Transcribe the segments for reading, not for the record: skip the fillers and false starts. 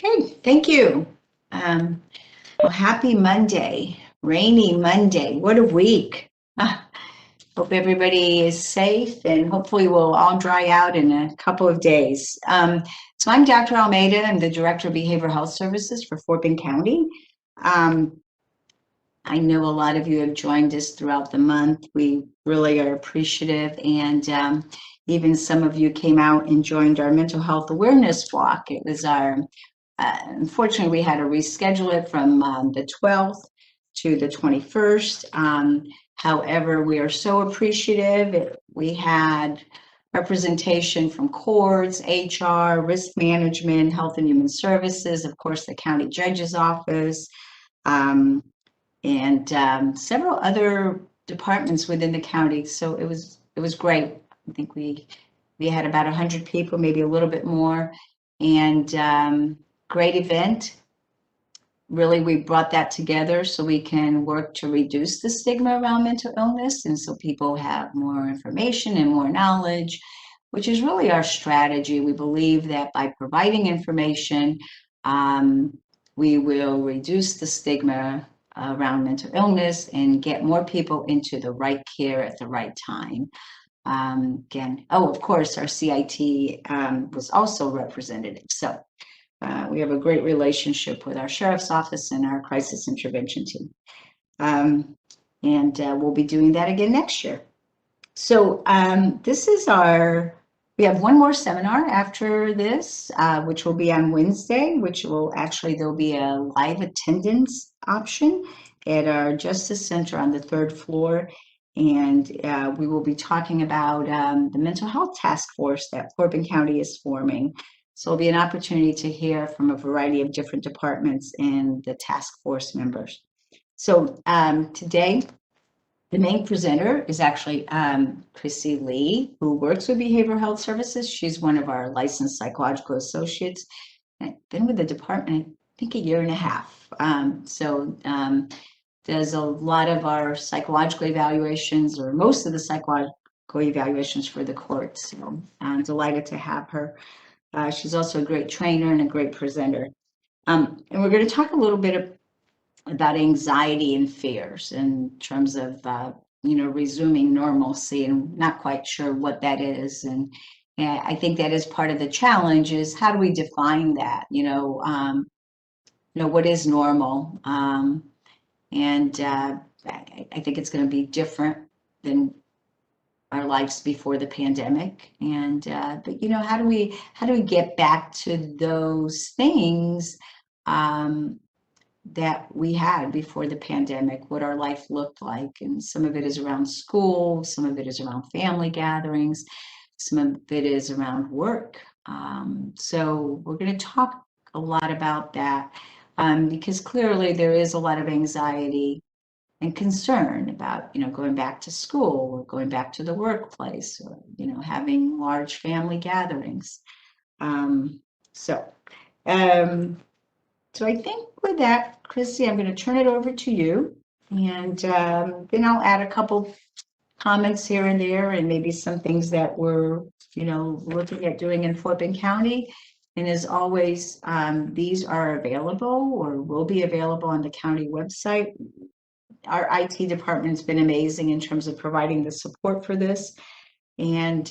Okay, thank you. Um, well, happy Monday, rainy Monday. What a week. Hope everybody is safe and hopefully we'll all dry out in a couple of days. So I'm Dr. Almeida. I'm the Director of Behavioral Health Services for Fort Bend County. Um, I know a lot of you have joined us throughout the month. We really are appreciative. And even some of you came out and joined our mental health awareness walk. It was unfortunately, we had to reschedule it from the 12th to the 21st. However, we are so appreciative. We had representation from courts, HR, risk management, health and human services, of course, the county judge's office, um, and several other departments within the county. So it was great. I think we had about 100 people, maybe a little bit more, and great event. Really, we brought that together so we can work to reduce the stigma around mental illness, and so people have more information and more knowledge, which is really our strategy. We believe that by providing information, um, we will reduce the stigma around mental illness and get more people into the right care at the right time. Again, of course, our CIT was also representative. So we have a great relationship with our sheriff's office and our crisis intervention team. And we'll be doing that again next year. So this is we have one more seminar after this, which will be on Wednesday, which will actually, there'll be a live attendance option at our Justice Center on the 3rd floor. And we will be talking about the mental health task force that Fort Bend County is forming. So it'll be an opportunity to hear from a variety of different departments and the task force members. So today, the main presenter is actually Chrissy Lee, who works with Behavioral Health Services. She's one of our licensed psychological associates. I've been with the department, I think, a year and a half. Does a lot of our psychological evaluations, or most of the psychological evaluations for the courts. So I'm delighted to have her. She's also a great trainer and a great presenter. And we're going to talk a little bit about anxiety and fears in terms of resuming normalcy, and not quite sure what that is. And I think that is part of the challenge, is how do we define that? What is normal? And I think it's going to be different than our lives before the pandemic. And but how do we get back to those things that we had before the pandemic, what our life looked like? And some of it is around school, some of it is around family gatherings, some of it is around work. So we're going to talk a lot about that, because clearly there is a lot of anxiety and concern about going back to school or going back to the workplace, or having large family gatherings. Um, so um, so I think with that, Chrissy, I'm going to turn it over to you, and then I'll add a couple comments here and there, and maybe some things that we're looking at doing in Fort Bend County. And as always, these are available or will be available on the county website. Our IT department's been amazing in terms of providing the support for this. And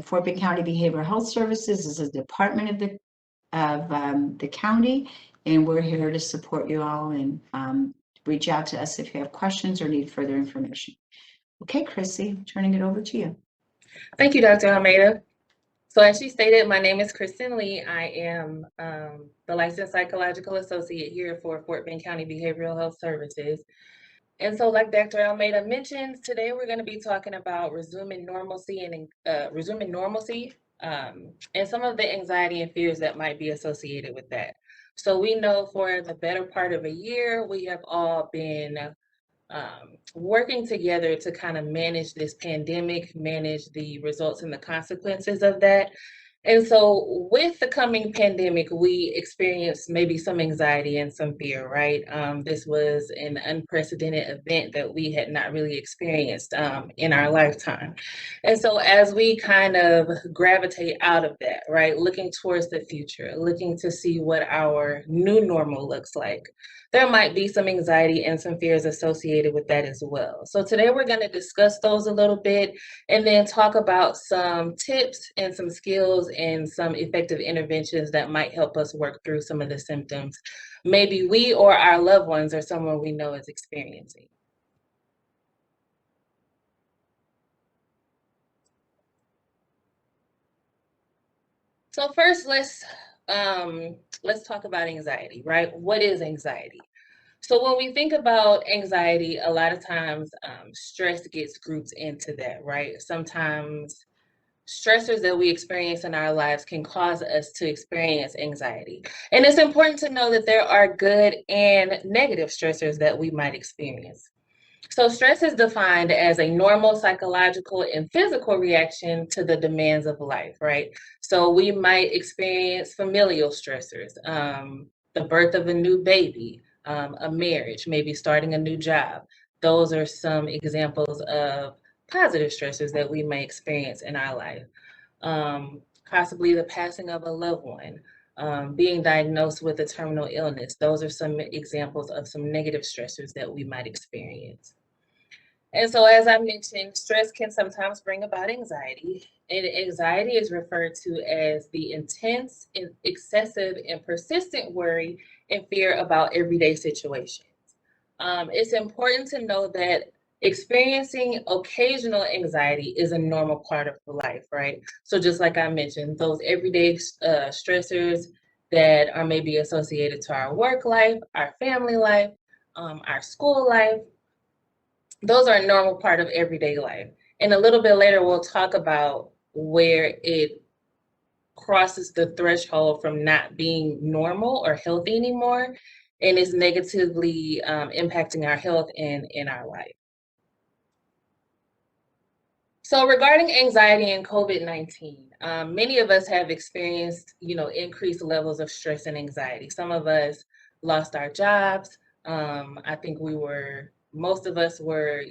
Fort Bend County Behavioral Health Services is a department of the county, and we're here to support you all, and reach out to us if you have questions or need further information. Okay, Chrissy, turning it over to you. Thank you, Dr. Almeida. So as she stated, my name is Christin Lee. I am the licensed psychological associate here for Fort Bend County Behavioral Health Services. And so like Dr. Almeida mentioned, today we're going to be talking about resuming normalcy and some of the anxiety and fears that might be associated with that. So we know for the better part of a year, we have all been working together to kind of manage this pandemic, manage the results and the consequences of that. And so with the coming pandemic, we experienced maybe some anxiety and some fear, right? This was an unprecedented event that we had not really experienced in our lifetime. And so as we kind of gravitate out of that, right, looking towards the future, looking to see what our new normal looks like, there might be some anxiety and some fears associated with that as well. So today we're going to discuss those a little bit and then talk about some tips and some skills and some effective interventions that might help us work through some of the symptoms maybe we or our loved ones or someone we know is experiencing. So first, let's talk about anxiety, right? What is anxiety? So when we think about anxiety, a lot of times stress gets grouped into that, right? Sometimes stressors that we experience in our lives can cause us to experience anxiety. And it's important to know that there are good and negative stressors that we might experience. So, stress is defined as a normal psychological and physical reaction to the demands of life, right? So, we might experience familial stressors, the birth of a new baby, a marriage, maybe starting a new job. Those are some examples of positive stressors that we may experience in our life. Possibly the passing of a loved one, being diagnosed with a terminal illness. Those are some examples of some negative stressors that we might experience. And so, as I mentioned, stress can sometimes bring about anxiety. And anxiety is referred to as the intense, excessive, and persistent worry and fear about everyday situations. It's important to know that experiencing occasional anxiety is a normal part of life, right? So, just like I mentioned, those everyday stressors that are maybe associated to our work life, our family life, our school life, those are a normal part of everyday life. And a little bit later, we'll talk about where it crosses the threshold from not being normal or healthy anymore and is negatively impacting our health and in our life. So regarding anxiety and COVID-19, many of us have experienced, increased levels of stress and anxiety. Some of us lost our jobs. I think most of us were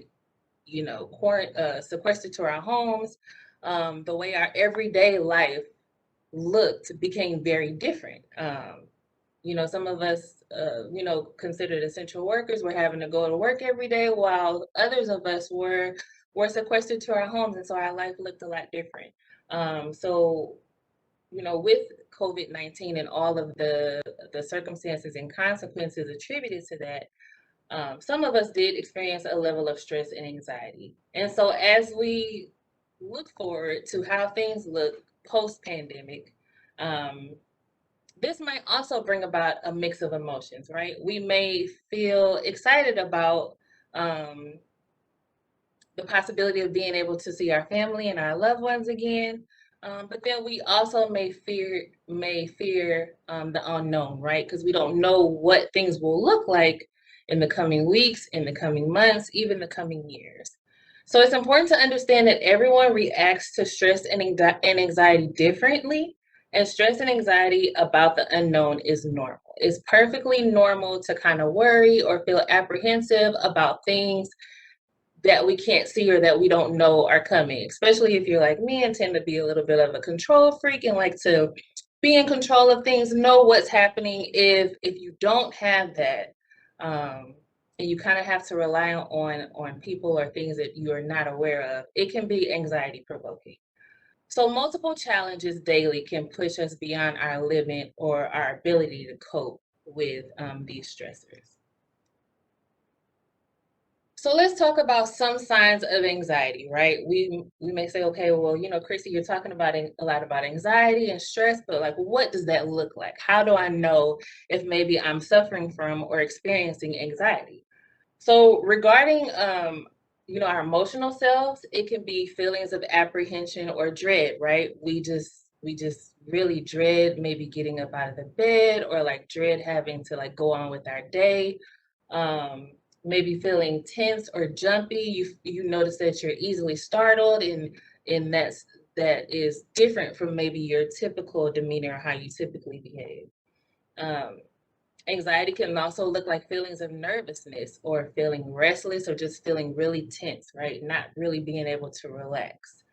sequestered to our homes. The way our everyday life looked became very different. Some of us, considered essential workers were having to go to work every day, while others of us were sequestered to our homes, and so our life looked a lot different. So, with COVID-19 and all of the circumstances and consequences attributed to that, some of us did experience a level of stress and anxiety. And so, as we look forward to how things look post pandemic, this might also bring about a mix of emotions, right? We may feel excited about um, the possibility of being able to see our family and our loved ones again. But then we also may fear the unknown, right? Because we don't know what things will look like in the coming weeks, in the coming months, even the coming years. So it's important to understand that everyone reacts to stress and anxiety differently, and stress and anxiety about the unknown is normal. It's perfectly normal to kind of worry or feel apprehensive about things that we can't see or that we don't know are coming, especially if you're like me and tend to be a little bit of a control freak and like to be in control of things, know what's happening. If you don't have that, and you kind of have to rely on people or things that you are not aware of, it can be anxiety provoking. So multiple challenges daily can push us beyond our limit or our ability to cope with these stressors. So let's talk about some signs of anxiety, right? We may say, okay, well, Chrissy, you're talking about a lot about anxiety and stress, but like, what does that look like? How do I know if maybe I'm suffering from or experiencing anxiety? So regarding, our emotional selves, it can be feelings of apprehension or dread, right? We just really dread maybe getting up out of the bed or like dread having to like go on with our day. um, Maybe feeling tense or jumpy. You notice that you're easily startled, and that is different from maybe your typical demeanor or how you typically behave. Anxiety can also look like feelings of nervousness or feeling restless or just feeling really tense, right? Not really being able to relax.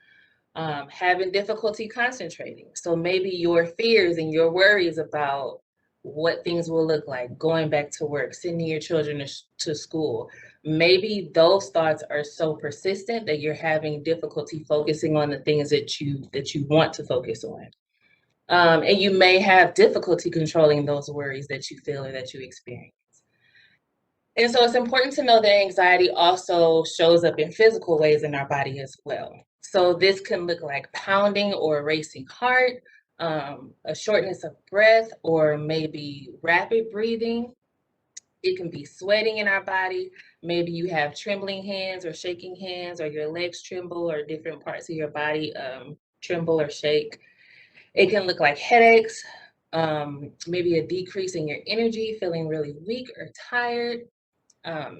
Having difficulty concentrating. So maybe your fears and your worries about what things will look like, going back to work, sending your children to school. Maybe those thoughts are so persistent that you're having difficulty focusing on the things that you want to focus on. And you may have difficulty controlling those worries that you feel or that you experience. And so it's important to know that anxiety also shows up in physical ways in our body as well. So this can look like pounding or racing heart, a shortness of breath, or maybe rapid breathing. It can be sweating in our body. Maybe you have trembling hands or shaking hands, or your legs tremble, or different parts of your body tremble or shake. It can look like headaches, maybe a decrease in your energy, feeling really weak or tired,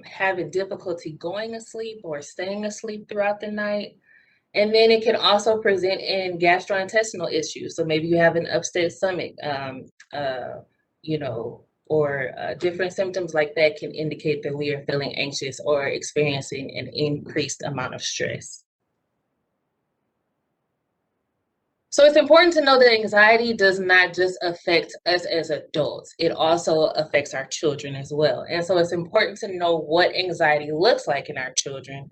having difficulty going to sleep or staying asleep throughout the night. And then it can also present in gastrointestinal issues. So maybe you have an upset stomach, you know, or different symptoms like that can indicate that we are feeling anxious or experiencing an increased amount of stress. So it's important to know that anxiety does not just affect us as adults, it also affects our children as well. And so it's important to know what anxiety looks like in our children.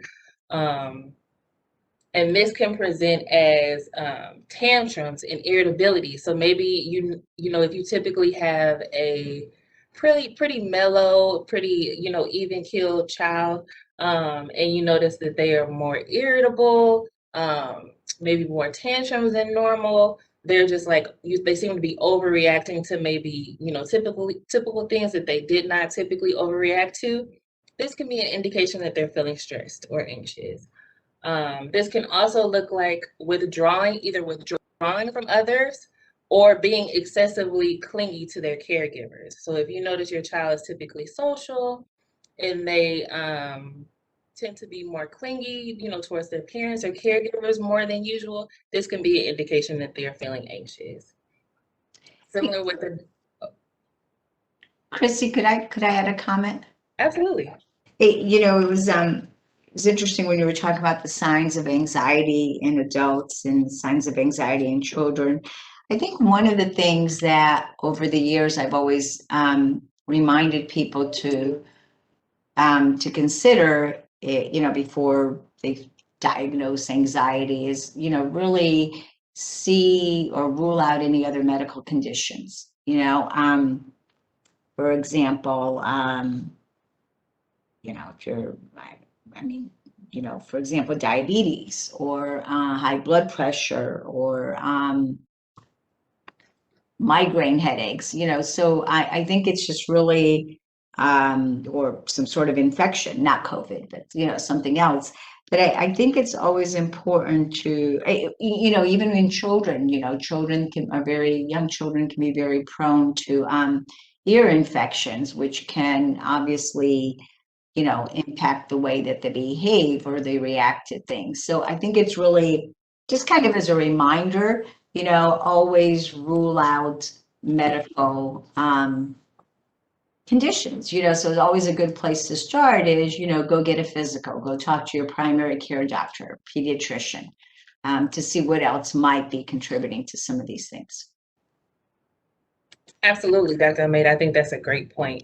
And this can present as tantrums and irritability. So maybe you know if you typically have a pretty mellow, pretty even keeled child, and you notice that they are more irritable, maybe more tantrums than normal. They're just like they seem to be overreacting to maybe typical things that they did not typically overreact to. This can be an indication that they're feeling stressed or anxious. This can also look like either withdrawing from others or being excessively clingy to their caregivers. So if you notice your child is typically social and they tend to be more clingy, towards their parents or caregivers more than usual, this can be an indication that they are feeling anxious. Similar with the Chrissy, could I add a comment? Absolutely. It was interesting when you were talking about the signs of anxiety in adults and signs of anxiety in children. I think one of the things that over the years I've always reminded people to consider, before they diagnose anxiety is, really see or rule out any other medical conditions. For example, if you're, I mean, for example, diabetes or high blood pressure or migraine headaches, so I think it's just really, or some sort of infection, not COVID, but, something else. But I think it's always important to, even in children, young children can be very prone to ear infections, which can obviously impact the way that they behave or they react to things. So I think it's really just kind of as a reminder, always rule out medical conditions, so it's always a good place to start is, go get a physical, go talk to your primary care doctor, pediatrician, to see what else might be contributing to some of these things. Absolutely, Dr. Almeida. I think that's a great point.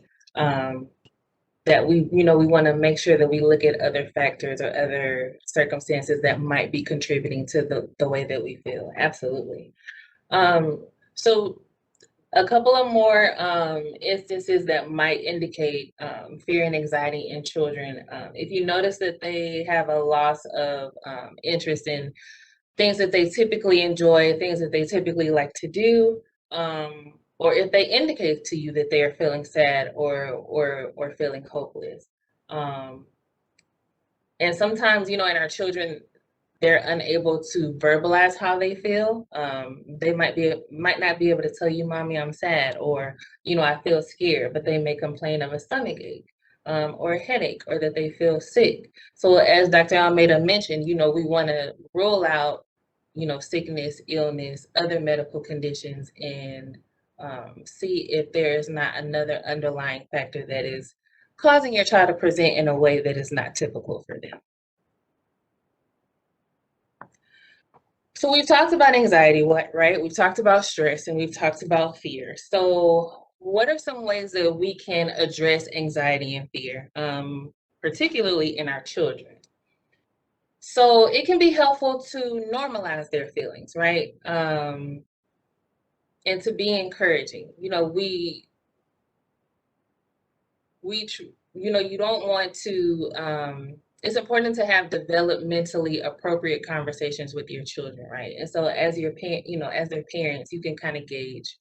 That we want to make sure that we look at other factors or other circumstances that might be contributing to the way that we feel. Absolutely. So a couple of more instances that might indicate fear and anxiety in children. If you notice that they have a loss of interest in things that they typically enjoy, things that they typically like to do, or if they indicate to you that they are feeling sad or feeling hopeless. And sometimes, in our children, they're unable to verbalize how they feel. They might not be able to tell you, "Mommy, I'm sad," or, "I feel scared," but they may complain of a stomach ache, or a headache, or that they feel sick. So as Dr. Almeida mentioned, we want to rule out sickness, illness, other medical conditions, and see if there is not another underlying factor that is causing your child to present in a way that is not typical for them. So we've talked about anxiety, right? We've talked about stress, and we've talked about fear. So what are some ways that we can address anxiety and fear, particularly in our children? So it can be helpful to normalize their feelings, right? And to be encouraging. You don't want to, it's important to have developmentally appropriate conversations with your children, right? And so as your parent, as their parents, you can kind of gauge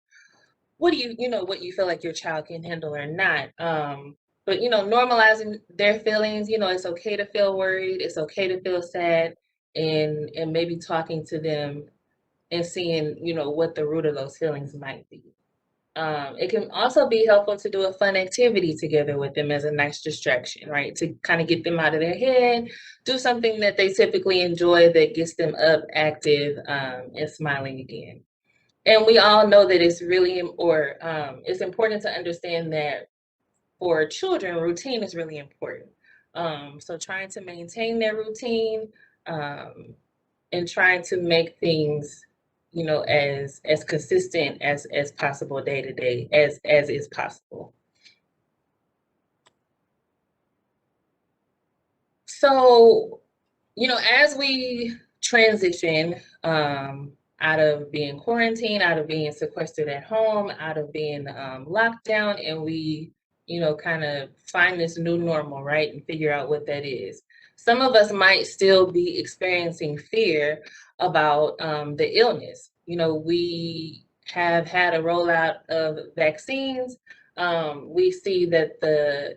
what you feel like your child can handle or not. But normalizing their feelings, it's okay to feel worried, it's okay to feel sad, and maybe talking to them and seeing, what the root of those feelings might be. It can also be helpful to do a fun activity together with them as a nice distraction, right? To kind of get them out of their head, do something that they typically enjoy that gets them up, active, and smiling again. And we all know that it's important to understand that for children, routine is really important. So trying to maintain their routine, and trying to make things, as consistent as possible day to day, as is possible. So, as we transition out of being quarantined, out of being sequestered at home, out of being locked down, and we, kind of find this new normal, right, and figure out what that is. Some of us might still be experiencing fear about the illness. We have had a rollout of vaccines. We see that the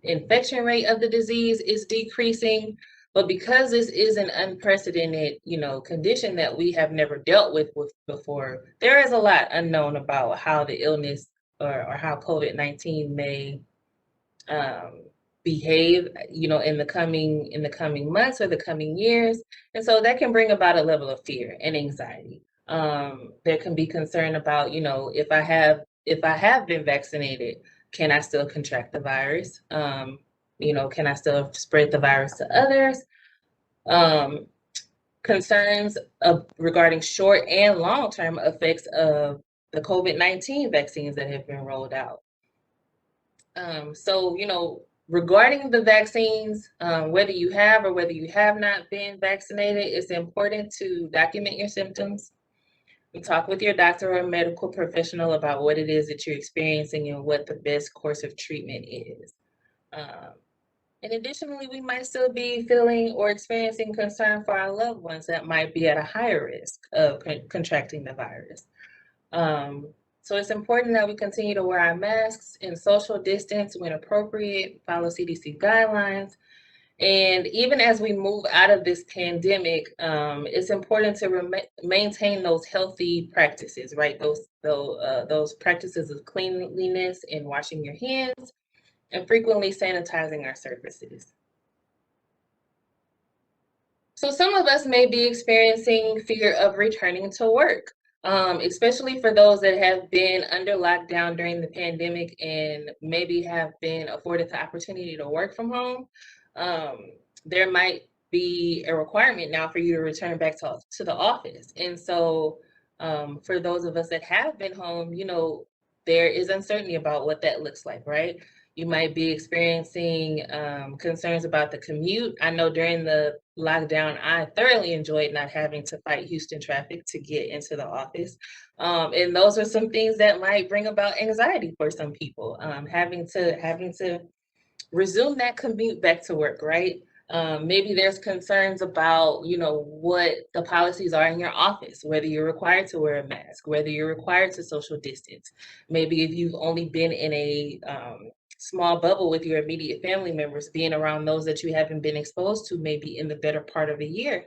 infection rate of the disease is decreasing. But because this is an unprecedented, condition that we have never dealt with before, there is a lot unknown about how the illness or how COVID-19 may behave, in the coming months or the coming years. And so that can bring about a level of fear and anxiety. There can be concern about, if I have been vaccinated, can I still contract the virus? Can I still spread the virus to others? Concerns regarding short and long-term effects of the COVID-19 vaccines that have been rolled out. So, regarding the vaccines, whether you have or whether you have not been vaccinated, it's important to document your symptoms. You talk with your doctor or medical professional about what it is that you're experiencing and what the best course of treatment is. And additionally, we might still be feeling or experiencing concern for our loved ones that might be at a higher risk of contracting the virus. So it's important that we continue to wear our masks and social distance when appropriate, follow CDC guidelines. And even as we move out of this pandemic, it's important to maintain those healthy practices, right? Those practices of cleanliness and washing your hands and frequently sanitizing our surfaces. So some of us may be experiencing fear of returning to work, especially for those that have been under lockdown during the pandemic and maybe have been afforded the opportunity to work from home. There might be a requirement now for you to return back to the office. And so for those of us that have been home, there is uncertainty about what that looks like, right? You might be experiencing concerns about the commute. I know during the lockdown, I thoroughly enjoyed not having to fight Houston traffic to get into the office. And those are some things that might bring about anxiety for some people, having to resume that commute back to work, right? Maybe there's concerns about, what the policies are in your office, whether you're required to wear a mask, whether you're required to social distance. Maybe if you've only been in a small bubble with your immediate family members, being around those that you haven't been exposed to maybe in the better part of a year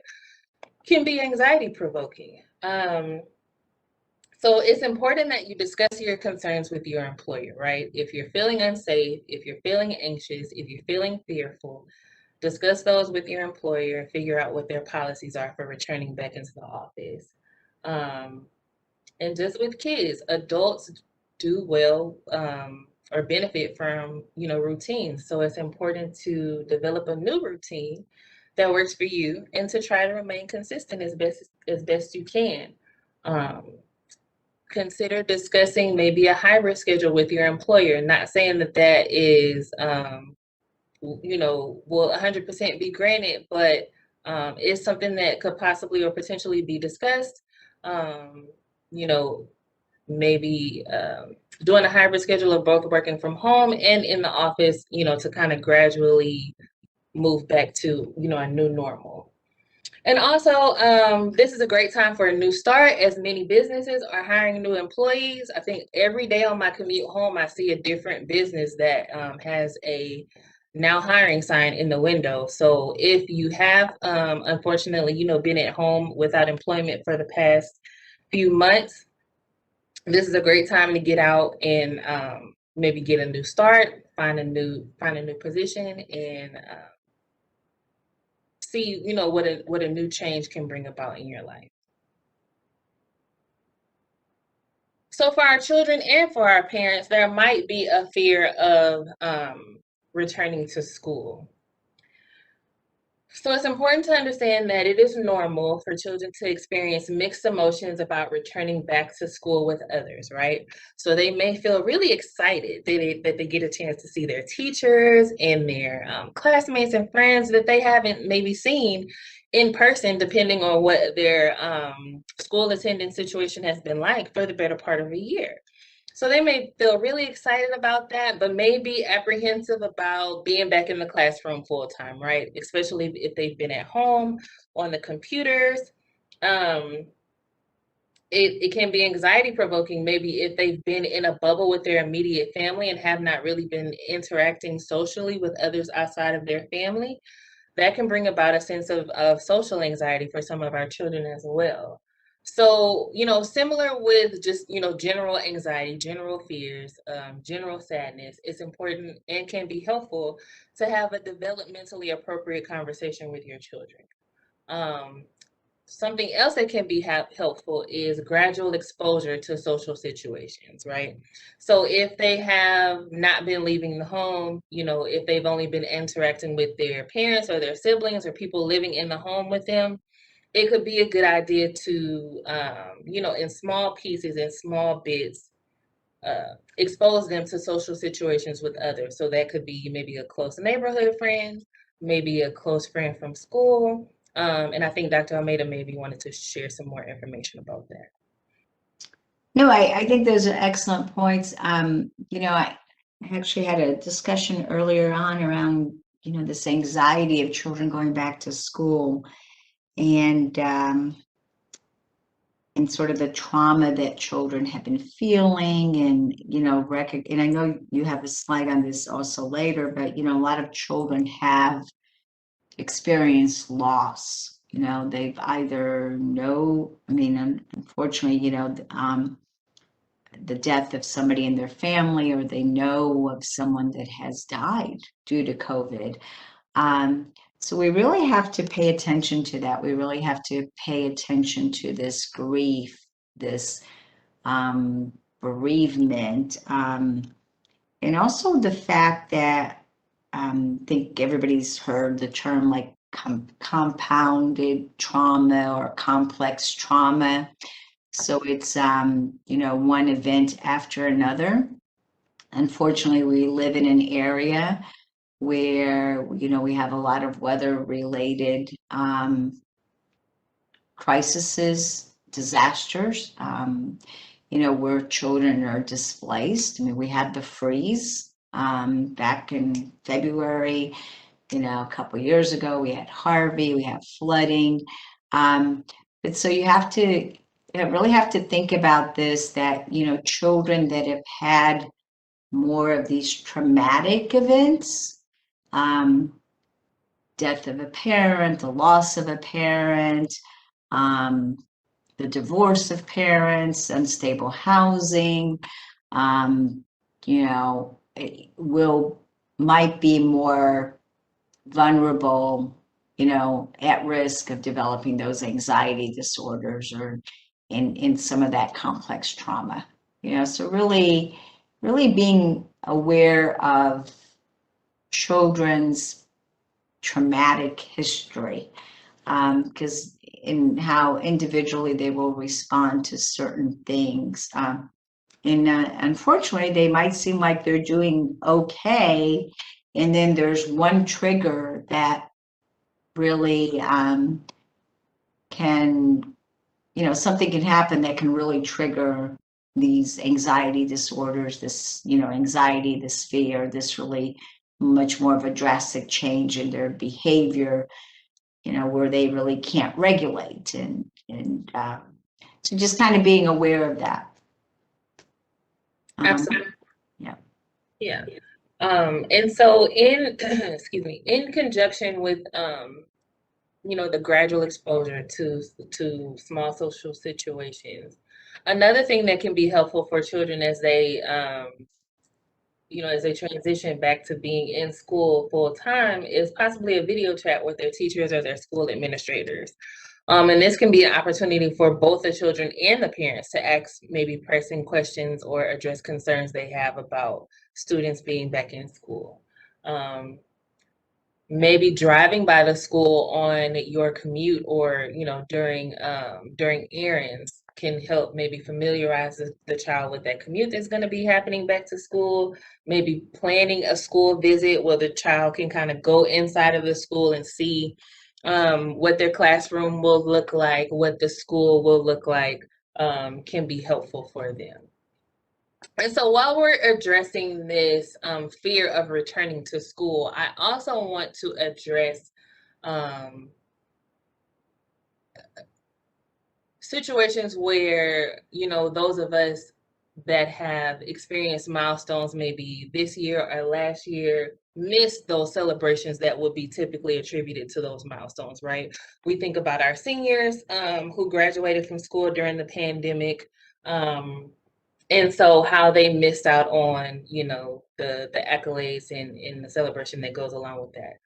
can be anxiety provoking. So it's important that you discuss your concerns with your employer, right? If you're feeling unsafe, if you're feeling anxious, if you're feeling fearful, Discuss those with your employer and figure out what their policies are for returning back into the office. And just with kids, adults do well or benefit from, routines. So it's important to develop a new routine that works for you and to try to remain consistent as best you can. Um, Consider discussing maybe a hybrid schedule with your employer. Not saying that is will 100% be granted, but it's something that could possibly or potentially be discussed. Um, you know, Maybe doing a hybrid schedule of both working from home and in the office, to kind of gradually move back to, a new normal. And also, this is a great time for a new start as many businesses are hiring new employees. I think every day on my commute home, I see a different business that has a now hiring sign in the window. So if you have, unfortunately, been at home without employment for the past few months, this is a great time to get out and maybe get a new start, find a new position, and see, what a new change can bring about in your life. So for our children and for our parents, there might be a fear of returning to school. So it's important to understand that it is normal for children to experience mixed emotions about returning back to school with others, right? So they may feel really excited that they get a chance to see their teachers and their classmates and friends that they haven't maybe seen in person, depending on what their school attendance situation has been like for the better part of a year. So they may feel really excited about that, but may be apprehensive about being back in the classroom full time, right? Especially if they've been at home on the computers. Um, it can be anxiety provoking, maybe if they've been in a bubble with their immediate family and have not really been interacting socially with others outside of their family. That can bring about a sense of social anxiety for some of our children as well. So, similar with just, general anxiety, general fears, general sadness, it's important and can be helpful to have a developmentally appropriate conversation with your children. Um, Something else that can be helpful is gradual exposure to social situations, right? So if they have not been leaving the home, if they've only been interacting with their parents or their siblings or people living in the home with them, it could be a good idea to, in small pieces and small bits, expose them to social situations with others. So that could be maybe a close neighborhood friend, maybe a close friend from school. And I think Dr. Almeida maybe wanted to share some more information about that. No, I think those are excellent points. I actually had a discussion earlier on around, this anxiety of children going back to school and sort of the trauma that children have been feeling and, and I know you have a slide on this also later, but, a lot of children have experienced loss. They've either unfortunately, the death of somebody in their family, or they know of someone that has died due to COVID. So we really have to pay attention to that. We really have to pay attention to this grief, this bereavement, and also the fact that I think everybody's heard the term like compounded trauma or complex trauma. So it's, one event after another. Unfortunately, we live in an area where, we have a lot of weather-related crises, disasters, where children are displaced. I mean, we had the freeze back in February, a couple of years ago. We had Harvey, we have flooding. But so you really have to think about this, that, children that have had more of these traumatic events, death of a parent, the loss of a parent, the divorce of parents, unstable housing, it might be more vulnerable, at risk of developing those anxiety disorders or in some of that complex trauma. So really, really being aware of children's traumatic history, because in how individually they will respond to certain things. And unfortunately, they might seem like they're doing okay. And then there's one trigger that really can, something can happen that can really trigger these anxiety disorders, this, anxiety, this fear, this really much more of a drastic change in their behavior, where they really can't regulate. And so just kind of being aware of that. Absolutely. Yeah. Yeah. And so in, excuse me, in conjunction with, the gradual exposure to small social situations, another thing that can be helpful for children as they, as they transition back to being in school full time is possibly a video chat with their teachers or their school administrators. And this can be an opportunity for both the children and the parents to ask maybe pressing questions or address concerns they have about students being back in school. Maybe driving by the school on your commute or during errands can help maybe familiarize the child with that commute that's going to be happening back to school. Maybe planning a school visit where the child can kind of go inside of the school and see what their classroom will look like, what the school will look like, can be helpful for them. And so while we're addressing this fear of returning to school, I also want to address situations where, those of us that have experienced milestones maybe this year or last year missed those celebrations that would be typically attributed to those milestones, right? We think about our seniors who graduated from school during the pandemic. And so how they missed out on, the accolades and the celebration that goes along with that.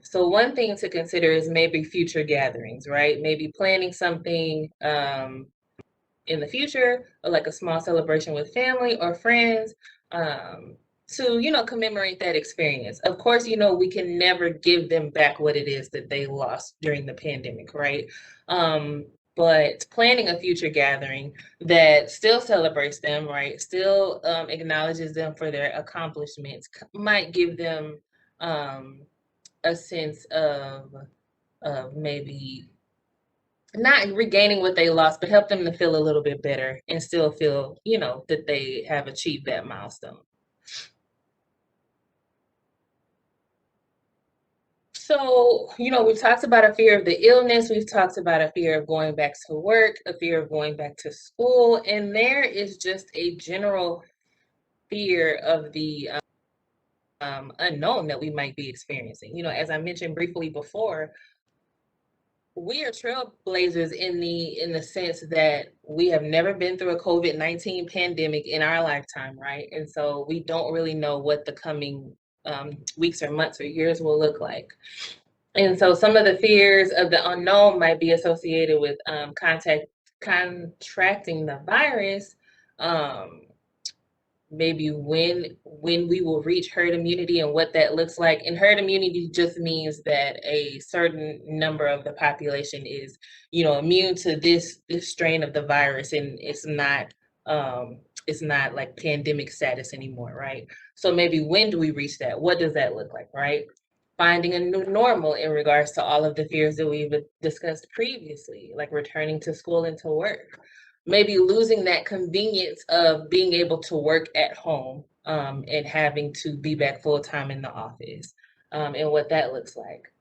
So one thing to consider is maybe future gatherings, right? Maybe planning something in the future, or like a small celebration with family or friends, to, commemorate that experience. Of course, we can never give them back what it is that they lost during the pandemic, right? But planning a future gathering that still celebrates them, right? Still acknowledges them for their accomplishments might give them a sense of maybe not regaining what they lost, but help them to feel a little bit better and still feel, that they have achieved that milestone. So, we've talked about a fear of the illness. We've talked about a fear of going back to work, a fear of going back to school. And there is just a general fear of the unknown that we might be experiencing. As I mentioned briefly before, we are trailblazers in the sense that we have never been through a COVID-19 pandemic in our lifetime, right? And so we don't really know what the coming weeks or months or years will look like. And so some of the fears of the unknown might be associated with contracting the virus, maybe when we will reach herd immunity and what that looks like. And herd immunity just means that a certain number of the population is, immune to this strain of the virus, and it's not like pandemic status anymore, right? So maybe when do we reach that? What does that look like, right? Finding a new normal in regards to all of the fears that we've discussed previously, like returning to school and to work. Maybe losing that convenience of being able to work at home and having to be back full time in the office, and what that looks like.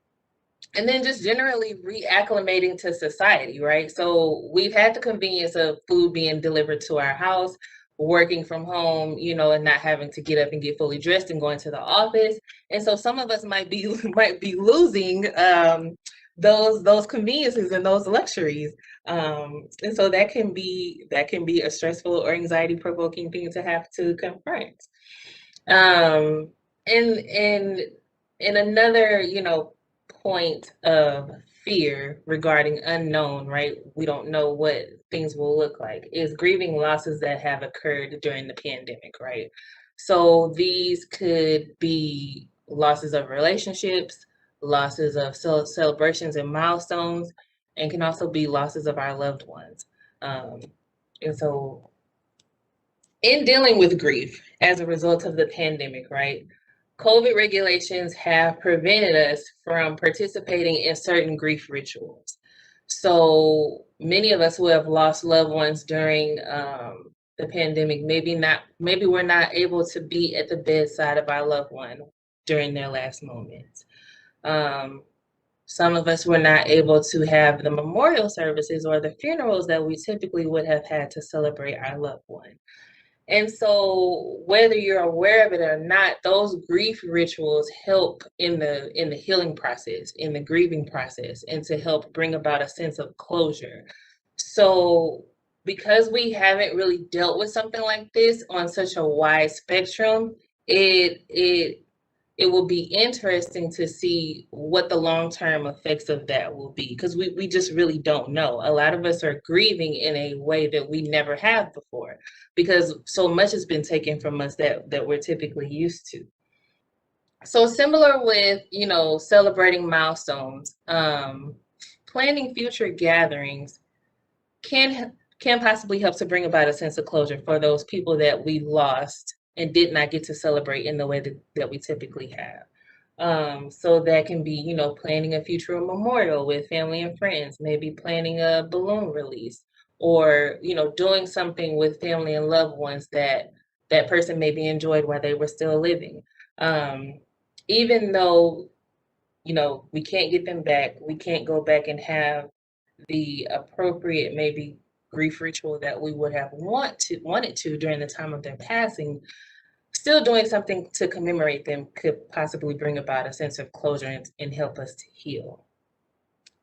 And then just generally reacclimating to society, right? So we've had the convenience of food being delivered to our house, working from home, and not having to get up and get fully dressed and going to the office. And so some of us might be losing those conveniences and those luxuries. And so that can be a stressful or anxiety provoking thing to have to confront. And And another, point of fear regarding unknown, right? We don't know what things will look like, is grieving losses that have occurred during the pandemic, right? So these could be losses of relationships, losses of celebrations and milestones, and can also be losses of our loved ones. Um, and so, in dealing with grief as a result of the pandemic, right? COVID regulations have prevented us from participating in certain grief rituals. So many of us who have lost loved ones during the pandemic, maybe we're not able to be at the bedside of our loved one during their last moments. Um, some of us were not able to have the memorial services or the funerals that we typically would have had to celebrate our loved one. And so whether you're aware of it or not, those grief rituals help in the healing process, in the grieving process, and to help bring about a sense of closure. So because we haven't really dealt with something like this on such a wide spectrum, it will be interesting to see what the long-term effects of that will be, because we just really don't know. A lot of us are grieving in a way that we never have before, because so much has been taken from us that we're typically used to. So similar with, celebrating milestones, planning future gatherings can possibly help to bring about a sense of closure for those people that we lost and did not get to celebrate in the way that we typically have. So that can be, planning a future memorial with family and friends, maybe planning a balloon release, or, doing something with family and loved ones that person maybe enjoyed while they were still living. Um, Even though, we can't get them back, we can't go back and have the appropriate maybe grief ritual that we would have wanted to during the time of their passing. Still doing something to commemorate them could possibly bring about a sense of closure and help us to heal.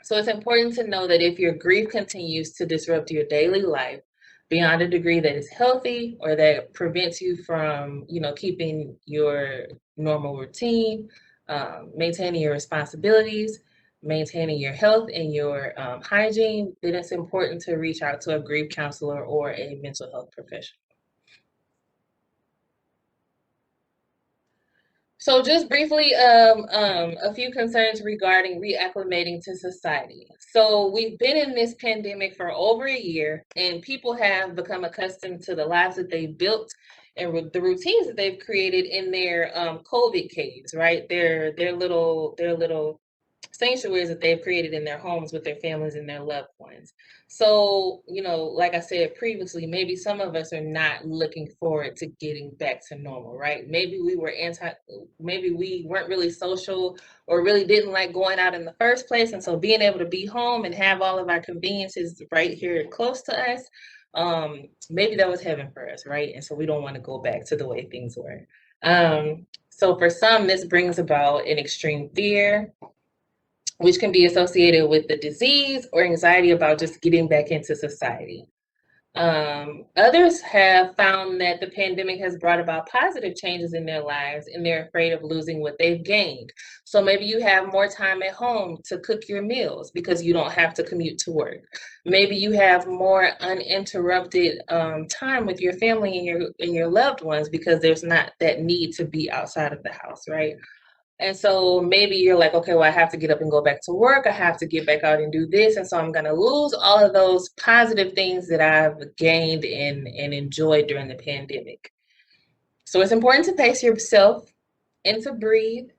So it's important to know that if your grief continues to disrupt your daily life beyond a degree that is healthy or that prevents you from, keeping your normal routine, maintaining your responsibilities, maintaining your health and your hygiene, then it's important to reach out to a grief counselor or a mental health professional. So just briefly, a few concerns regarding reacclimating to society. So we've been in this pandemic for over a year, and people have become accustomed to the lives that they've built and the routines that they've created in their COVID caves, right? Their little sanctuaries that they've created in their homes with their families and their loved ones. So, like I said previously, maybe some of us are not looking forward to getting back to normal, right? Maybe we weren't really social or really didn't like going out in the first place. And so being able to be home and have all of our conveniences right here close to us, maybe that was heaven for us, right? And so we don't want to go back to the way things were. So for some, this brings about an extreme fear, which can be associated with the disease or anxiety about just getting back into society. Others have found that the pandemic has brought about positive changes in their lives and they're afraid of losing what they've gained. So maybe you have more time at home to cook your meals because you don't have to commute to work. Maybe you have more uninterrupted time with your family and your loved ones because there's not that need to be outside of the house, right? And so maybe you're like, okay, well, I have to get up and go back to work. I have to get back out and do this. And so I'm going to lose all of those positive things that I've gained and enjoyed during the pandemic. So it's important to pace yourself and to breathe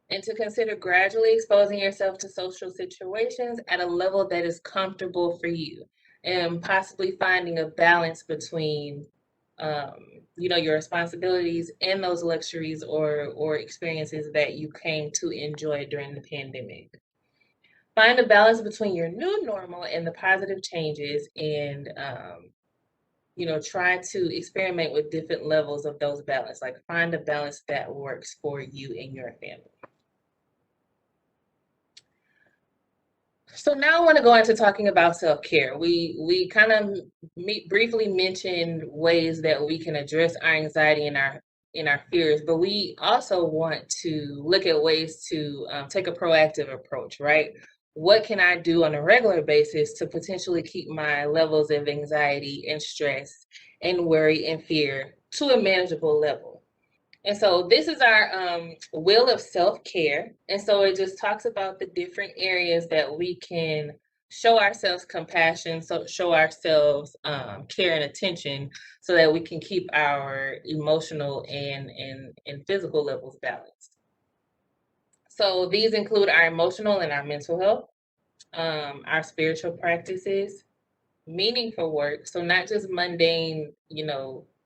and to consider gradually exposing yourself to social situations at a level that is comfortable for you, and possibly finding a balance between um, your responsibilities and those luxuries or experiences that you came to enjoy during the pandemic. Find a balance between your new normal and the positive changes, and try to experiment with different levels of those balance. Like, find a balance that works for you and your family. So now I want to go into talking about self-care. We kind of briefly mentioned ways that we can address our anxiety and our in our fears, but we also want to look at ways to take a proactive approach, right? What can I do on a regular basis to potentially keep my levels of anxiety and stress and worry and fear to a manageable level? And so this is our wheel of self-care. And so it just talks about the different areas that we can show ourselves compassion, so show ourselves care and attention so that we can keep our emotional and physical levels balanced. So these include our emotional and our mental health, our spiritual practices, meaningful work. So not just mundane,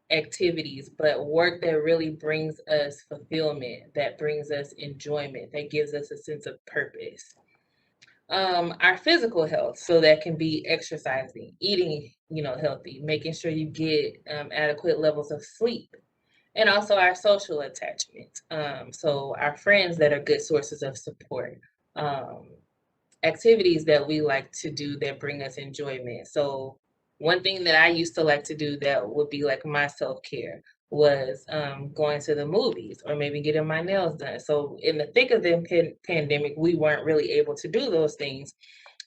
activities, but work that really brings us fulfillment, that brings us enjoyment, that gives us a sense of purpose. Our physical health, so that can be exercising, eating, healthy, making sure you get adequate levels of sleep, and also our social attachment. So our friends that are good sources of support. Activities that we like to do that bring us enjoyment. So one thing that I used to like to do that would be like my self-care was going to the movies or maybe getting my nails done. So in the thick of the pandemic, we weren't really able to do those things.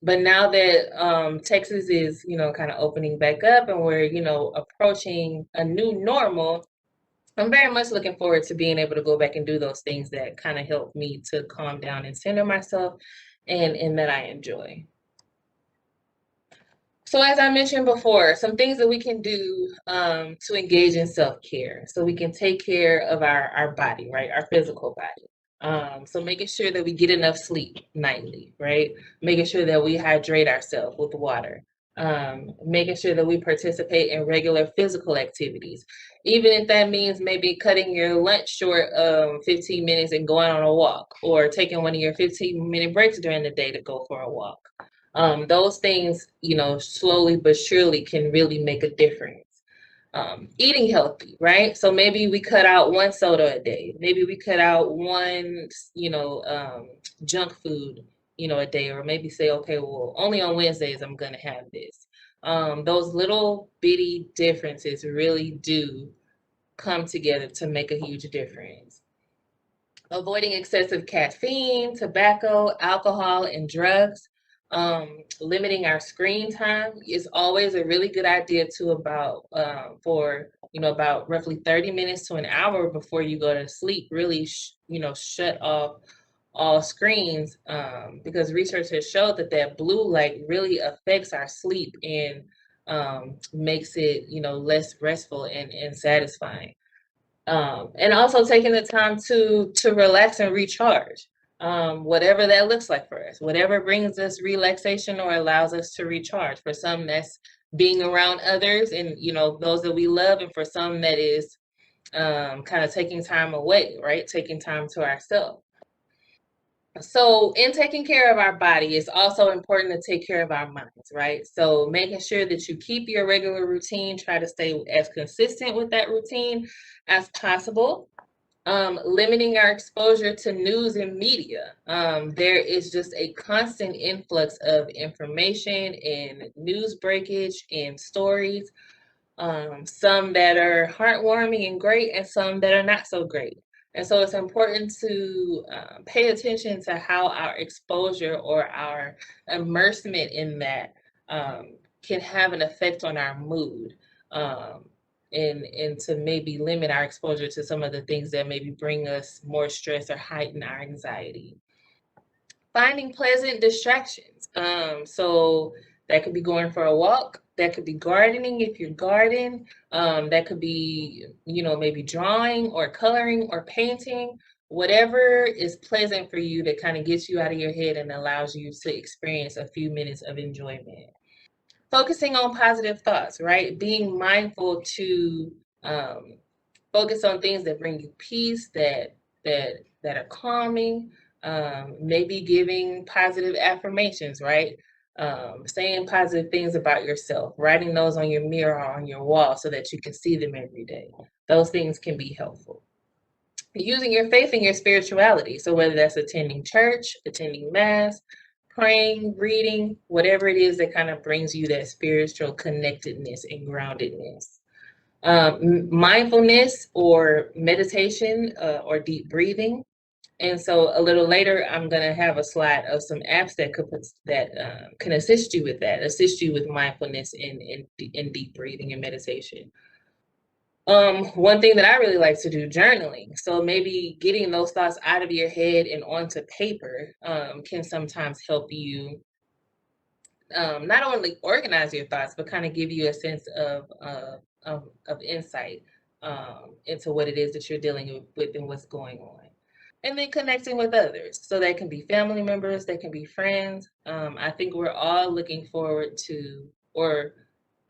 But now that Texas is, kind of opening back up and we're, approaching a new normal, I'm very much looking forward to being able to go back and do those things that kind of help me to calm down and center myself and that I enjoy. So as I mentioned before, some things that we can do to engage in self-care. So we can take care of our body, right? Our physical body. So making sure that we get enough sleep nightly, right? Making sure that we hydrate ourselves with water. Making sure that we participate in regular physical activities. Even if that means maybe cutting your lunch short 15 minutes and going on a walk, or taking one of your 15-minute breaks during the day to go for a walk. Those things, slowly but surely can really make a difference. Eating healthy, right? So maybe we cut out one soda a day. Maybe we cut out one, junk food, a day, or maybe say, okay, well, only on Wednesdays I'm going to have this. Those little bitty differences really do come together to make a huge difference. Avoiding excessive caffeine, tobacco, alcohol, and drugs. Limiting our screen time is always a really good idea too, about about roughly 30 minutes to an hour before you go to sleep. Really, shut off all screens, because research has showed that blue light really affects our sleep and makes it, less restful and satisfying. And also taking the time to relax and recharge, whatever that looks like for us, whatever brings us relaxation or allows us to recharge. For some, that's being around others and those that we love, and for some that is kind of taking time away, right? Taking time to ourselves. So in taking care of our body, it's also important to take care of our minds, right? So making sure that you keep your regular routine, try to stay as consistent with that routine as possible. Limiting our exposure to news and media. There is just a constant influx of information and news breakage and stories, some that are heartwarming and great, and some that are not so great. And so it's important to pay attention to how our exposure or our immersement in that can have an effect on our mood, and to maybe limit our exposure to some of the things that maybe bring us more stress or heighten our anxiety. Finding pleasant distractions. So that could be going for a walk. That could be gardening if you garden. That could be, maybe drawing or coloring or painting. Whatever is pleasant for you that kind of gets you out of your head and allows you to experience a few minutes of enjoyment. Focusing on positive thoughts, right? Being mindful to focus on things that bring you peace, that are calming. Maybe giving positive affirmations, right? Saying positive things about yourself, writing those on your mirror or on your wall so that you can see them every day. Those things can be helpful. Using your faith and your spirituality. So whether that's attending church, attending mass, praying, reading, whatever it is that kind of brings you that spiritual connectedness and groundedness. Mindfulness or meditation or deep breathing. And so a little later, I'm going to have a slide of some apps that can assist you with that, assist you with mindfulness and deep breathing and meditation. One thing that I really like to do, journaling. So maybe getting those thoughts out of your head and onto paper can sometimes help you not only organize your thoughts, but kind of give you a sense of insight into what it is that you're dealing with and what's going on. And then connecting with others. So that can be family members, they can be friends. I think we're all looking forward to, or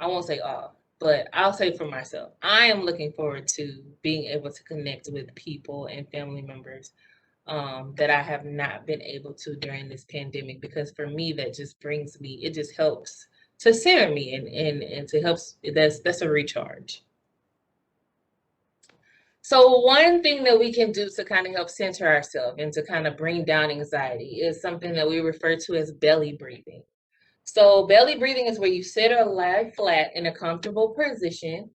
I won't say all, but I'll say for myself, I am looking forward to being able to connect with people and family members that I have not been able to during this pandemic, because for me, that just brings me, it just helps to center me and to help, that's a recharge. So one thing that we can do to kind of help center ourselves and to kind of bring down anxiety is something that we refer to as belly breathing. So belly breathing is where you sit or lie flat in a comfortable position.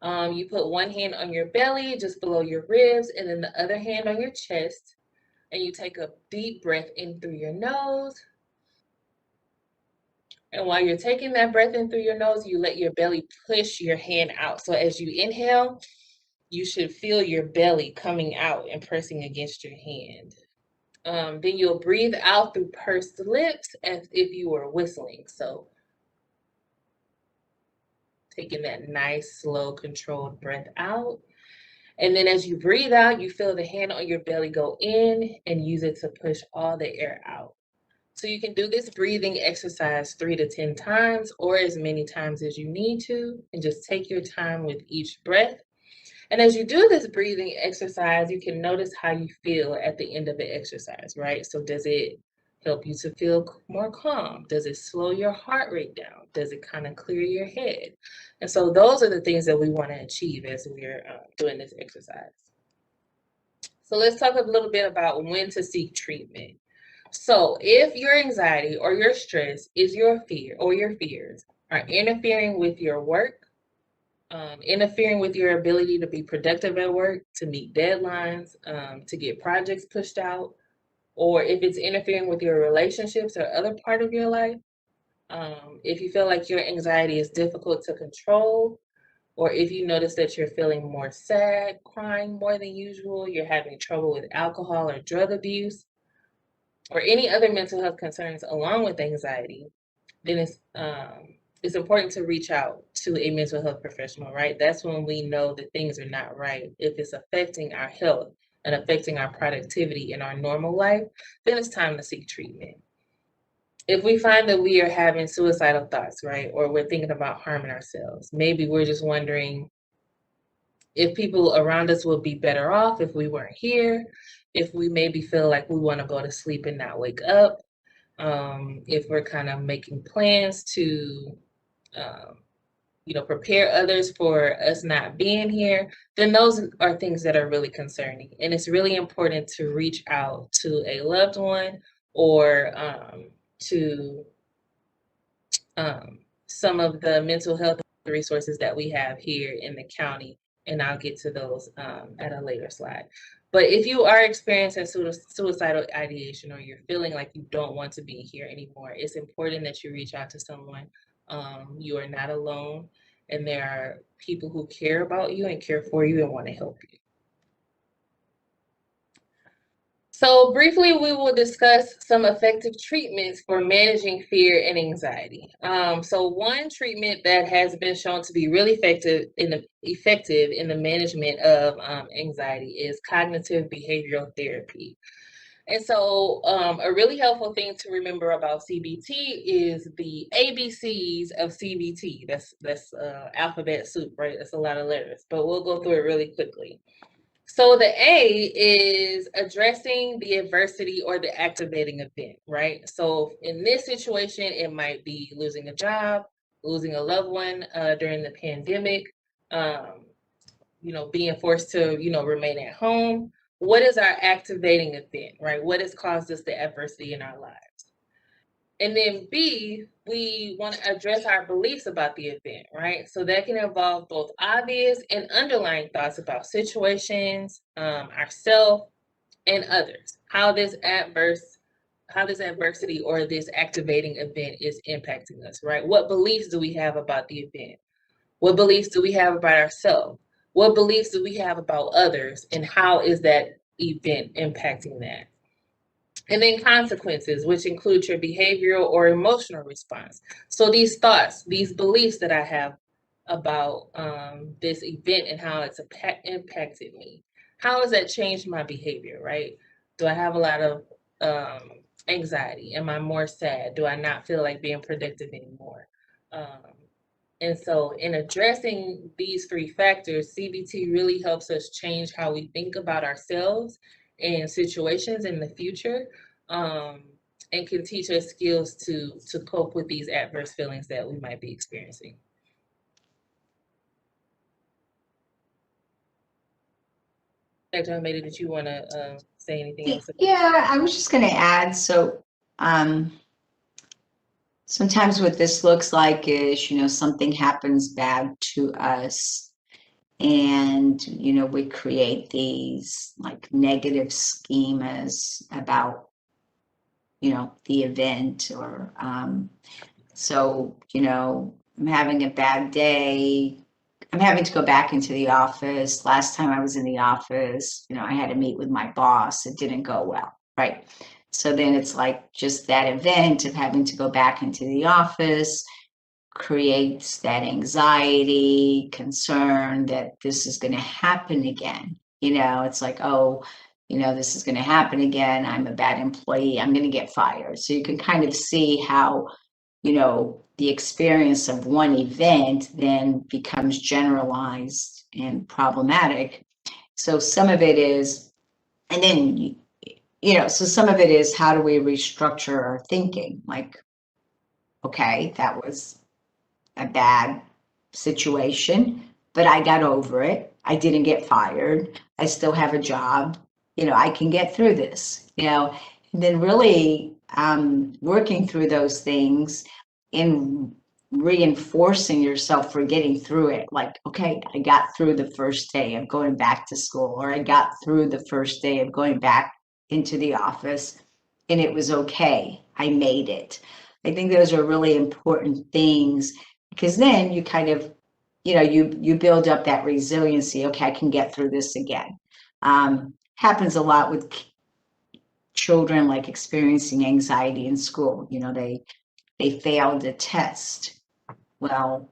You put one hand on your belly, just below your ribs, and then the other hand on your chest. And you take a deep breath in through your nose. And while you're taking that breath in through your nose, you let your belly push your hand out. So as you inhale, you should feel your belly coming out and pressing against your hand. Then you'll breathe out through pursed lips as if you were whistling. So taking that nice, slow, controlled breath out. And then as you breathe out, you feel the hand on your belly go in and use it to push all the air out. So you can do this breathing exercise 3 to 10 times or as many times as you need to, and just take your time with each breath. And as you do this breathing exercise, you can notice how you feel at the end of the exercise, right? So does it help you to feel more calm? Does it slow your heart rate down? Does it kind of clear your head? And so those are the things that we want to achieve as we're doing this exercise. So let's talk a little bit about when to seek treatment. So if your anxiety or your stress is your fear or your fears are interfering with your work, interfering with your ability to be productive at work, to meet deadlines, to get projects pushed out, or if it's interfering with your relationships or other part of your life, if you feel like your anxiety is difficult to control, or if you notice that you're feeling more sad, crying more than usual, you're having trouble with alcohol or drug abuse, or any other mental health concerns along with anxiety, then it's important to reach out to a mental health professional, right? That's when we know that things are not right. If it's affecting our health and affecting our productivity in our normal life, then it's time to seek treatment. If we find that we are having suicidal thoughts, right, or we're thinking about harming ourselves, maybe we're just wondering if people around us would be better off if we weren't here, if we maybe feel like we want to go to sleep and not wake up, if we're kind of making plans to, prepare others for us not being here, then those are things that are really concerning. And it's really important to reach out to a loved one or to some of the mental health resources that we have here in the county. And I'll get to those at a later slide. But if you are experiencing suicidal ideation or you're feeling like you don't want to be here anymore, it's important that you reach out to someone. You are not alone, and there are people who care about you and care for you and want to help you. So briefly, we will discuss some effective treatments for managing fear and anxiety. So one treatment that has been shown to be really effective in the management of anxiety is cognitive behavioral therapy. And so a really helpful thing to remember about CBT is the ABCs of CBT. That's alphabet soup, right? That's a lot of letters, but we'll go through it really quickly. So the A is addressing the adversity or the activating event, right? So in this situation, it might be losing a job, losing a loved one during the pandemic, being forced to, remain at home. What is our activating event, right? What has caused us the adversity in our lives? And then B we want to address our beliefs about the event, right? So that can involve both obvious and underlying thoughts about situations, ourselves, and others. How this adversity or this activating event is impacting us, right? What beliefs do we have about the event? What beliefs do we have about ourselves? What beliefs do we have about others? And how is that event impacting that? And then consequences, which include your behavioral or emotional response. So these thoughts, these beliefs that I have about this event and how it's impacted me, how has that changed my behavior, right? Do I have a lot of anxiety? Am I more sad? Do I not feel like being productive anymore? Um, and so, in addressing these three factors, CBT really helps us change how we think about ourselves and situations in the future, um, and can teach us skills to cope with these adverse feelings that we might be experiencing. Dr. Almeida, did you want to say anything else? Yeah, I was just going to add. So, sometimes what this looks like is, something happens bad to us, and, we create these like negative schemas about, the event, or, so, I'm having a bad day. I'm having to go back into the office. Last time I was in the office, I had to meet with my boss. It didn't go well, right? So then it's like just that event of having to go back into the office creates that anxiety, concern that this is going to happen again. It's like, oh, this is going to happen again. I'm a bad employee. I'm going to get fired. So you can kind of see how the experience of one event then becomes generalized and problematic. So some of it is, and then, so some of it is, how do we restructure our thinking? Like, okay, that was a bad situation, but I got over it. I didn't get fired. I still have a job. I can get through this, and then really working through those things and reinforcing yourself for getting through it. Like, okay, I got through the first day of going back to school, or I got through the first day of going back into the office, and it was okay. I made it. I think those are really important things, because then you kind of, you build up that resiliency. Okay, I can get through this again. Happens a lot with children, like experiencing anxiety in school. They failed a test. Well,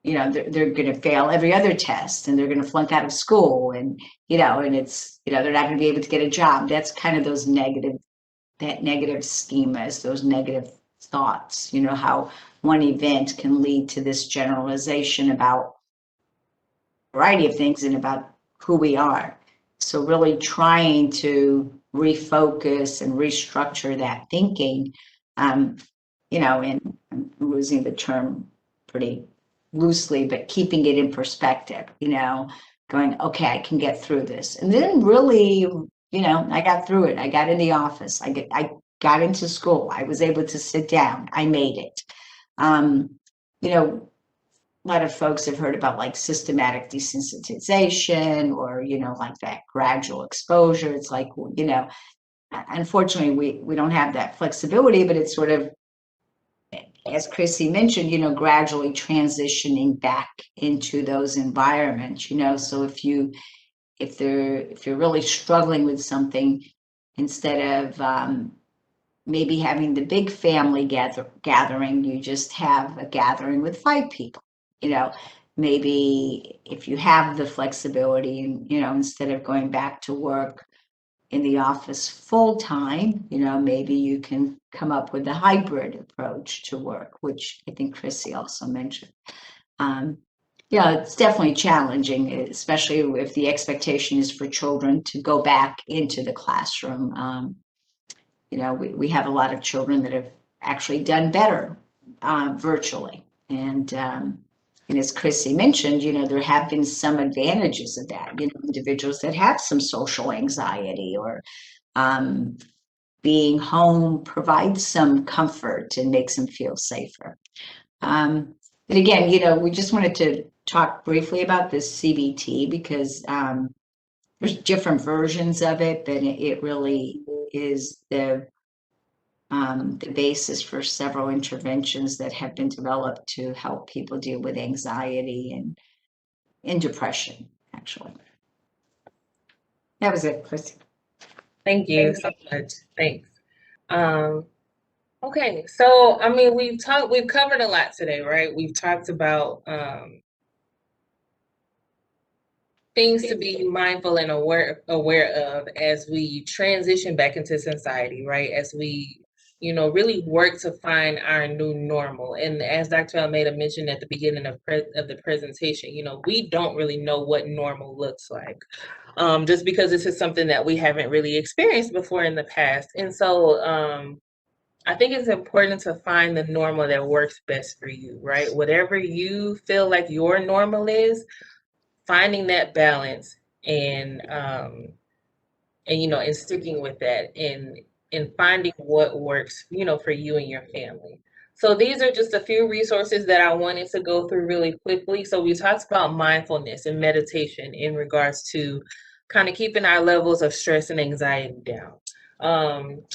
they're going to fail every other test, and they're going to flunk out of school, and and it's, they're not going to be able to get a job. That's kind of that negative schemas, those negative thoughts, how one event can lead to this generalization about a variety of things and about who we are. So really trying to refocus and restructure that thinking, and I'm using the term pretty loosely, but keeping it in perspective, going, okay, I can get through this. And then really, I got through it. I got in the office. I got into school. I was able to sit down. I made it. Um, a lot of folks have heard about like systematic desensitization, or, like that gradual exposure. It's like, unfortunately, we don't have that flexibility, but it's sort of, as Chrissy mentioned, gradually transitioning back into those environments, so if you're really struggling with something, instead of maybe having the big family gathering, you just have a gathering with 5 people. Maybe if you have the flexibility, and instead of going back to work in the office full time, maybe you can come up with a hybrid approach to work, which I think Chrissy also mentioned. Yeah, it's definitely challenging, especially if the expectation is for children to go back into the classroom. We have a lot of children that have actually done better virtually. And as Chrissy mentioned, there have been some advantages of that, individuals that have some social anxiety, or being home provides some comfort and makes them feel safer. But again, we just wanted to talk briefly about this CBT because there's different versions of it, but it really is the basis for several interventions that have been developed to help people deal with anxiety and depression, actually. That was it, Chris. Thank you so much. Thanks. Okay, so I mean, we've covered a lot today, right? We've talked about things to be mindful and aware of as we transition back into society, right? As we, really work to find our new normal. And as Dr. Almeida mentioned at the beginning of the presentation, we don't really know what normal looks like. Just because this is something that we haven't really experienced before in the past. And so I think it's important to find the normal that works best for you, right? Whatever you feel like your normal is, finding that balance and and sticking with that and finding what works, for you and your family. So these are just a few resources that I wanted to go through really quickly. So we talked about mindfulness and meditation in regards to kind of keeping our levels of stress and anxiety down.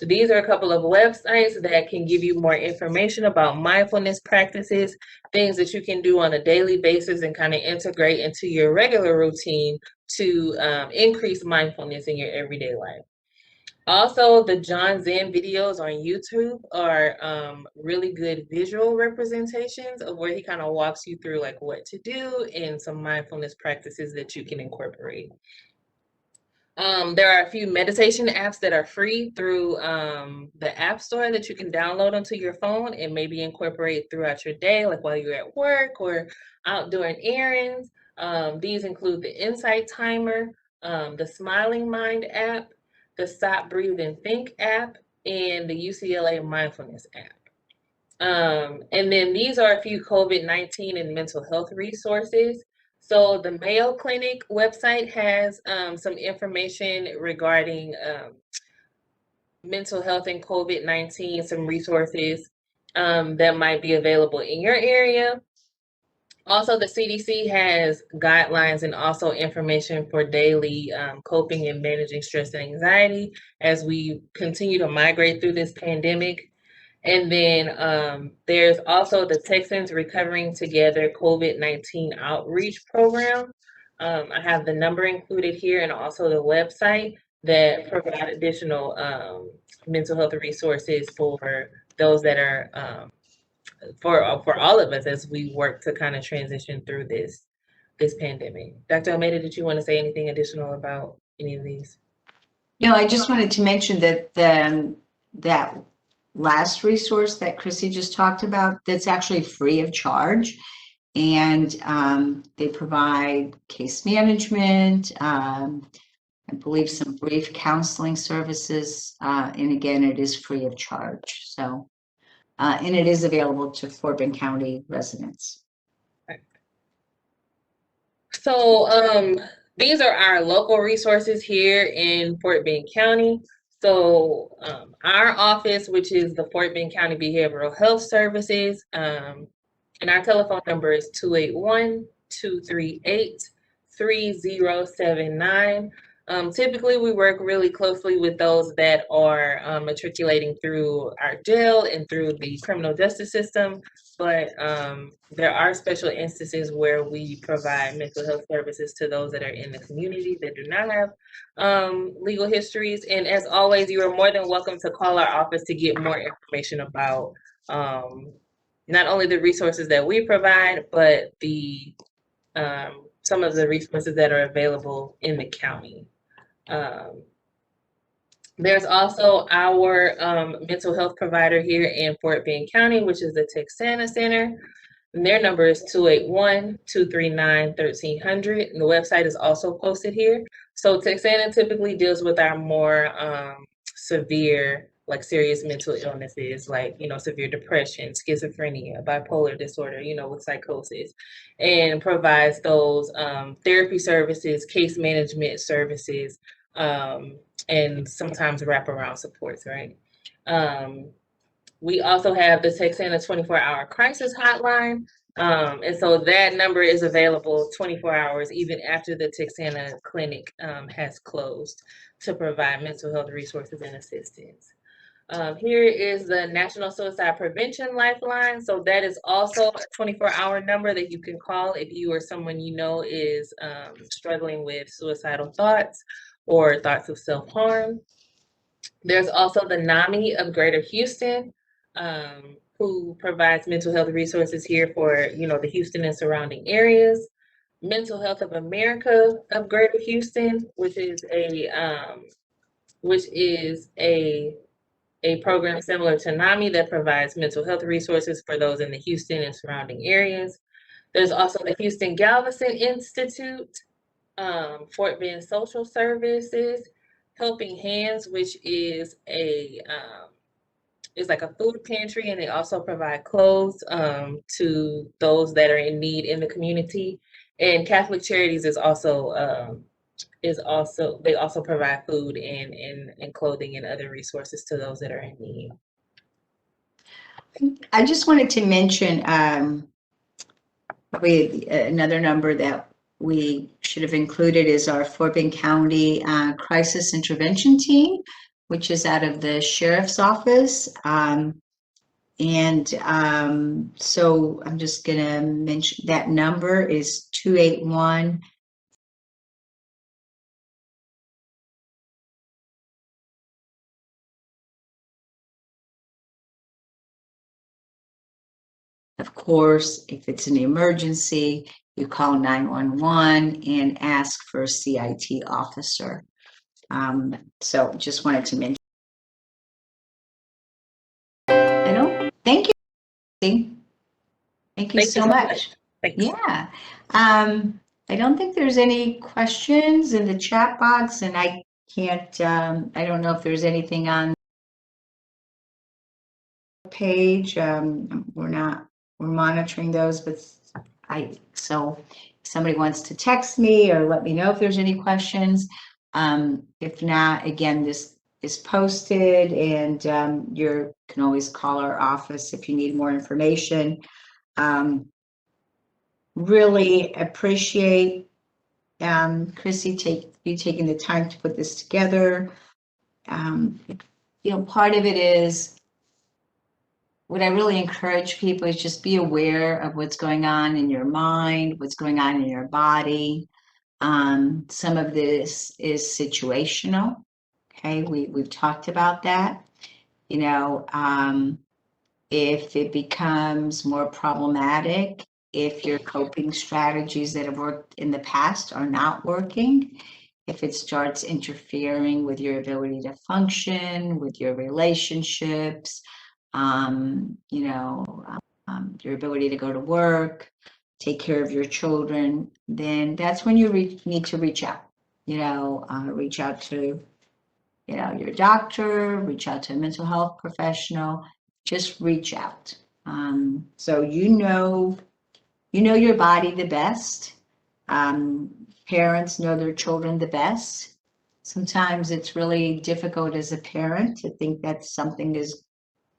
These are a couple of websites that can give you more information about mindfulness practices, things that you can do on a daily basis and kind of integrate into your regular routine to increase mindfulness in your everyday life. Also, the John Zen videos on YouTube are really good visual representations of where he kind of walks you through like what to do and some mindfulness practices that you can incorporate. There are a few meditation apps that are free through the App Store that you can download onto your phone and maybe incorporate throughout your day, like while you're at work or out doing errands. These include the Insight Timer, the Smiling Mind app, the Stop, Breathe, and Think app, and the UCLA Mindfulness app. And then these are a few COVID-19 and mental health resources. So the Mayo Clinic website has some information regarding mental health and COVID-19, some resources that might be available in your area. Also, the CDC has guidelines and also information for daily coping and managing stress and anxiety as we continue to migrate through this pandemic. And then there's also the Texans Recovering Together COVID-19 Outreach Program. I have the number included here and also the website that provide additional mental health resources for those that are for all of us as we work to kind of transition through this pandemic. Dr. Almeida, did you want to say anything additional about any of these? No, I just wanted to mention that that last resource that Chrissy just talked about, that's actually free of charge. And they provide case management, I believe some brief counseling services. And again, it is free of charge. So, and it is available to Fort Bend County residents. So these are our local resources here in Fort Bend County. So our office, which is the Fort Bend County Behavioral Health Services, and our telephone number is 281-238-3079. Typically, we work really closely with those that are matriculating through our jail and through the criminal justice system. But there are special instances where we provide mental health services to those that are in the community that do not have legal histories. And as always, you are more than welcome to call our office to get more information about not only the resources that we provide, but the some of the resources that are available in the county. There's also our mental health provider here in Fort Bend County, which is the Texana Center. And their number is 281-239-1300. And the website is also posted here. So Texana typically deals with our more severe, like serious mental illnesses, like, severe depression, schizophrenia, bipolar disorder, with psychosis, and provides those therapy services, case management services, and sometimes wraparound supports, right? We also have the Texana 24-hour crisis hotline. And so that number is available 24 hours, even after the Texana clinic has closed, to provide mental health resources and assistance. Here is the National Suicide Prevention Lifeline. So that is also a 24-hour number that you can call if you or someone you know is struggling with suicidal thoughts or thoughts of self-harm. There's also the NAMI of Greater Houston, who provides mental health resources here for, the Houston and surrounding areas. Mental Health of America of Greater Houston, which is a program similar to NAMI that provides mental health resources for those in the Houston and surrounding areas. There's also the Houston Galveston Institute, Fort Bend Social Services, Helping Hands, which is like a food pantry, and they also provide clothes to those that are in need in the community. And Catholic Charities is also they also provide food and clothing and other resources to those that are in need. I just wanted to mention probably another number that we should have included is our Fort Bend County Crisis Intervention Team, which is out of the Sheriff's Office. So I'm just going to mention that number is 281. Of course, if it's an emergency, you call 911 and ask for a CIT officer. So just wanted to mention. Thank you. Thank you so much. Thanks. Yeah. I don't think there's any questions in the chat box, and I can't, I don't know if there's anything on the page. We're monitoring those, but so if somebody wants to text me or let me know if there's any questions. If not, again, this is posted, and you can always call our office if you need more information. Really appreciate Chrissy you taking the time to put this together. Part of it is what I really encourage people is just be aware of what's going on in your mind, what's going on in your body. Some of this is situational. Okay, we've talked about that. If it becomes more problematic, if your coping strategies that have worked in the past are not working, if it starts interfering with your ability to function, with your relationships, your ability to go to work, take care of your children, then that's when you need to reach out. Reach out to your doctor, reach out to a mental health professional. Just reach out. So you know your body the best. Parents know their children the best. Sometimes it's really difficult as a parent to think that something is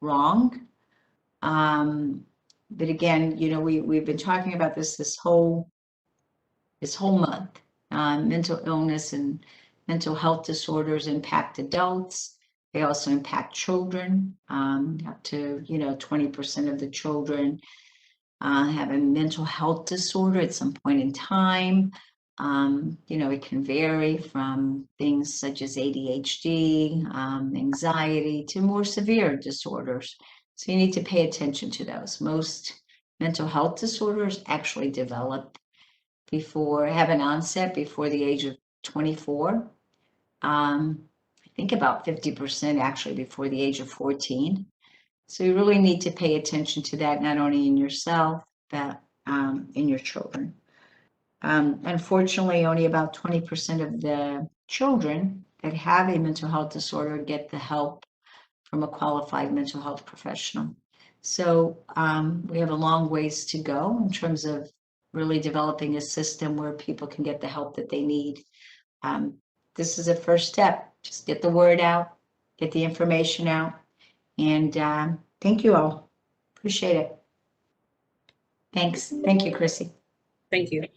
wrong. But again, we've been talking about this whole month. Mental illness and mental health disorders impact adults. They also impact children. Up to 20% of the children have a mental health disorder at some point in time. It can vary from things such as ADHD, anxiety, to more severe disorders. So you need to pay attention to those. Most mental health disorders actually have an onset before the age of 24. I think about 50% actually before the age of 14. So you really need to pay attention to that, not only in yourself, but in your children. Unfortunately, only about 20% of the children that have a mental health disorder get the help from a qualified mental health professional. So we have a long ways to go in terms of really developing a system where people can get the help that they need. this is a first step. Just get the word out, get the information out. And thank you all. Appreciate it. Thanks. Thank you, Chrissy. Thank you.